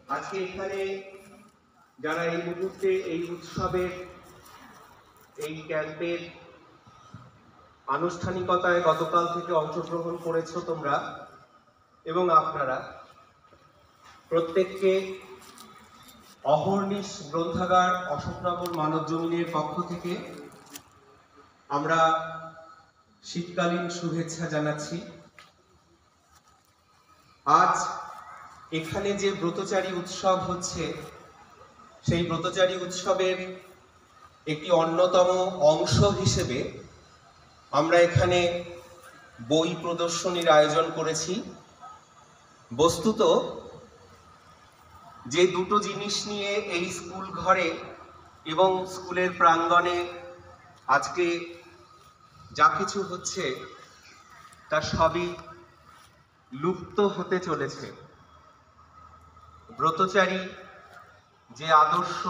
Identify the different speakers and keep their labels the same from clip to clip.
Speaker 1: আজকে এখানে যারা এই মুহূর্তে এই উৎসবের এই ক্যাম্পের আনুষ্ঠানিকতায় গতকাল থেকে অংশগ্রহণ করেছো তোমরা এবং আপনারা প্রত্যেককে অহর্নিশ গ্রন্থাগার অশোকনগর মানব জমিনের পক্ষ থেকে আমরা শীতকালীন শুভেচ্ছা জানাচ্ছি। আজ এখানে যে ব্রতচারী উৎসব হচ্ছে সেই ব্রতচারী উৎসবের একটি অন্যতম অংশ হিসেবে আমরা এখানে বই প্রদর্শনীর আয়োজন করেছি। বস্তুত যে দুটো জিনিস নিয়ে এই স্কুল ঘরে এবং স্কুলের প্রাঙ্গণে আজকে যা কিছু হচ্ছে তা সবই লুপ্ত হতে চলেছে। ব্রতচারী যে আদর্শ,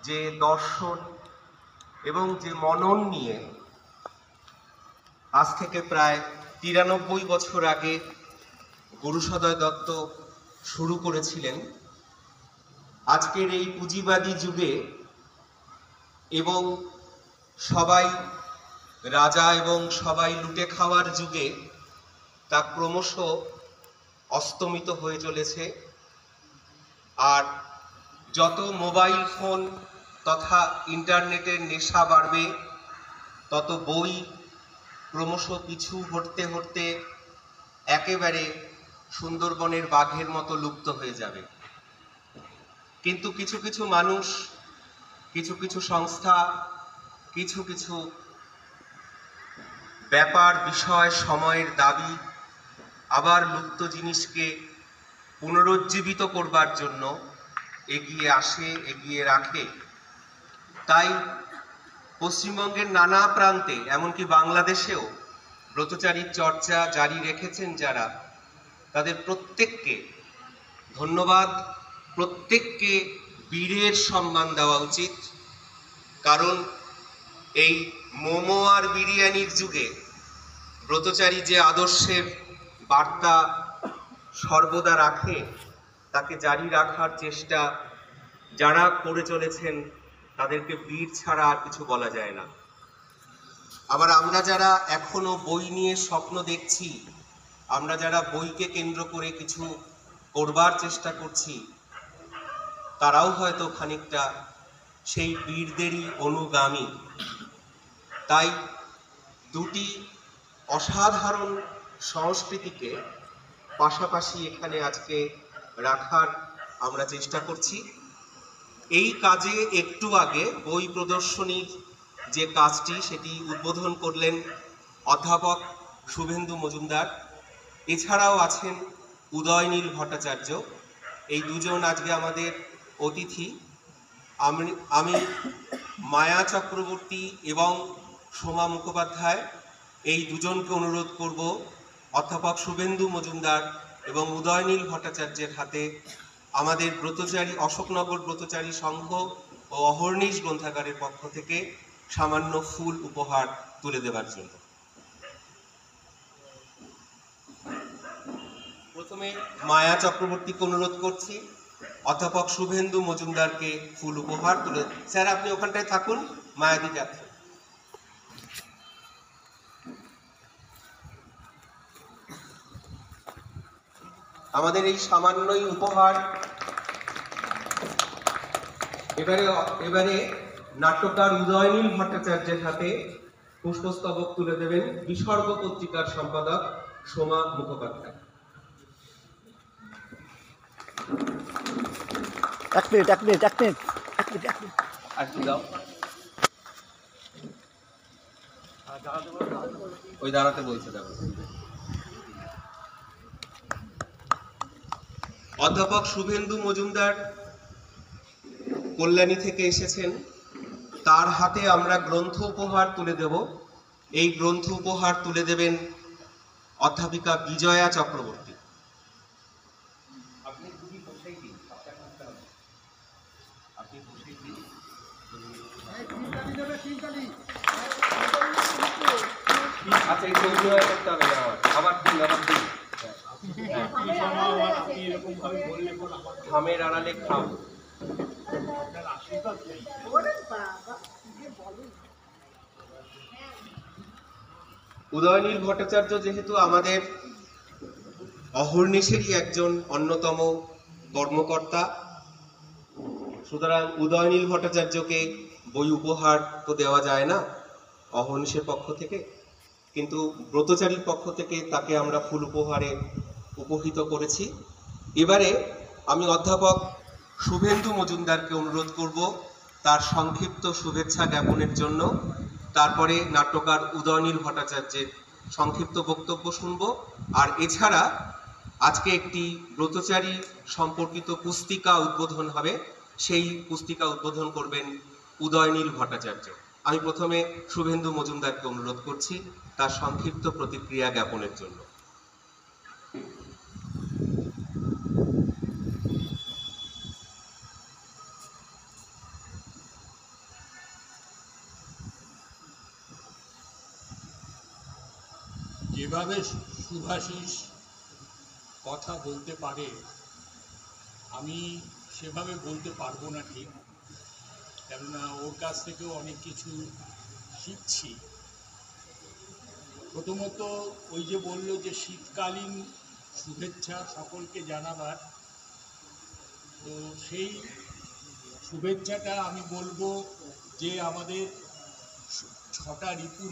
Speaker 1: যে দর্শন এবং যে মনন নিয়ে আজ থেকে প্রায় 93 বছর আগে গুরুসদয় দত্ত শুরু করেছিলেন, আজকের এই পুঁজিবাদী যুগে এবং সবাই রাজা এবং সবাই লুটে খাওয়ার যুগে তা ক্রমশ অস্তমিত হয়ে চলেছে। আর যত মোবাইল ফোন তথা ইন্টারনেটের নেশা বাড়বে তত বই ক্রমশ পিছু হটতে হটতে একেবারে সুন্দরবনের বাঘের মতো লুপ্ত হয়ে যাবে। কিন্তু কিছু কিছু মানুষ, কিছু কিছু সংস্থা, কিছু কিছু ব্যাপার বিষয় সময়ের দাবি আবার লুপ্ত জিনিসকে পুনরুজ্জীবিত করবার জন্য এগিয়ে আসে, এগিয়ে রাখে। তাই পশ্চিমবঙ্গের নানা প্রান্তে এমনকি বাংলাদেশেও ব্রতচারীর চর্চা জারি রেখেছেন যারা, তাদের প্রত্যেককে ধন্যবাদ, প্রত্যেককে বীরের সম্মান দেওয়া উচিত। কারণ এই মোমো আর বিরিয়ানির যুগে ব্রতচারী যে আদর্শের বার্তা সর্বদা রাখে তাকে জারি রাখার চেষ্টা যারা করে চলেছেন তাদেরকে বীর ছাড়া আর কিছু বলা যায় না। আবার আমরা যারা এখনো বই নিয়ে স্বপ্ন দেখছি, আমরা যারা বইকে কেন্দ্র করে কিছু করবার চেষ্টা করছি, তারাও হয়তো খানিকটা সেই বীরদেরই অনুগামী। তাই দুটি অসাধারণ সংস্কৃতিকে পাশাপাশি এখানে আজকে রাখার আমরা চেষ্টা করছি। এই কাজে একটু আগে বই প্রদর্শনীর যে কাজটি সেটি উদ্বোধন করলেন অধ্যাপক শুভেন্দু মজুমদার। এছাড়াও আছেন উদয়নীল ভট্টাচার্য। এই দুজন আজকে আমাদের অতিথি। আমি মায়া চক্রবর্তী এবং সোমা মুখোপাধ্যায় এই দুজনকে অনুরোধ করব অধ্যাপক শুভেন্দু মজুমদার এবং উদয়নীল ভট্টাচার্যের হাতে আমাদের ব্রতচারী অশোকনগর ব্রতচারী সংঘ ও অহর্নিশ গ্রন্থাগারের পক্ষ থেকে সামান্য ফুল উপহার তুলে দেবার জন্য। প্রথমে মায়া চক্রবর্তীকে অনুরোধ করছি অধ্যাপক শুভেন্দু মজুমদারকে ফুল উপহার তুলে। স্যার, আপনি ওখানটায় থাকুন, মায়াদি যাচ্ছে। আমাদের এই সামান্যই উপহার এবারে নাট্যকার উদয়নীল ভট্টাচার্যের হাতে পুষ্পস্তবক তুলে দেবেন বিসর্গ পত্রিকার সম্পাদক সোমা মুখোপাধ্যায়।
Speaker 2: এক মিনিট
Speaker 1: ওই দাঁড়াতে বলছে। দেখো, অধ্যাপক শুভেন্দু মজুমদার কল্যাণী থেকে এসেছেন, তার হাতে আমরা গ্রন্থ উপহার তুলে দেব। এই গ্রন্থ উপহার তুলে দেবেন অধ্যাপিকা বিজয়া চক্রবর্তী। আচ্ছা, এই করতে হবে, আবার দিন
Speaker 2: এই সময় আবার আপনি এরকম ভাবে বললে পর আমার
Speaker 1: ঘামের আড়ালে খাম।
Speaker 2: আপনার আশীর্বাদ চাই।
Speaker 1: উদয়নীল ভট্টাচার্য যেহেতু আমাদের অহর্নিশেরই একজন অন্যতম কর্মকর্তা, সুতরাং উদয়নীল ভট্টাচার্যকে বই উপহার তো দেওয়া যায় না অহর্নিশের পক্ষ থেকে, কিন্তু ব্রতচারীর পক্ষ থেকে তাকে আমরা ফুল উপহারে উপহিত করেছি। এবারে আমি অধ্যাপক শুভেন্দু মজুমদারকে অনুরোধ করব তার সংক্ষিপ্ত শুভেচ্ছা জ্ঞাপনের জন্য। তারপরে নাট্যকার উদয়নীল ভট্টাচার্যের সংক্ষিপ্ত বক্তব্য শুনব। আর এছাড়া আজকে একটি ব্রতচারী সম্পর্কিত পুস্তিকা উদ্বোধন হবে, সেই পুস্তিকা উদ্বোধন করবেন উদয়নীল ভট্টাচার্য। আমি প্রথমে শুভেন্দু মজুমদারকে অনুরোধ করছি তার সংক্ষিপ্ত প্রতিক্রিয়া জ্ঞাপনের জন্য।
Speaker 2: যেভাবে শুভাশিস কথা বলতে পারে আমি সেভাবে বলতে পারবো না ঠিক, কেননা ওর কাছ থেকেও অনেক কিছু শিখছি। প্রথমত ওই যে বলল যে শীতকালীন শুভেচ্ছা সকলকে জানাবার, তো সেই শুভেচ্ছাটা আমি বলবো যে আমাদের 6টা ঋতু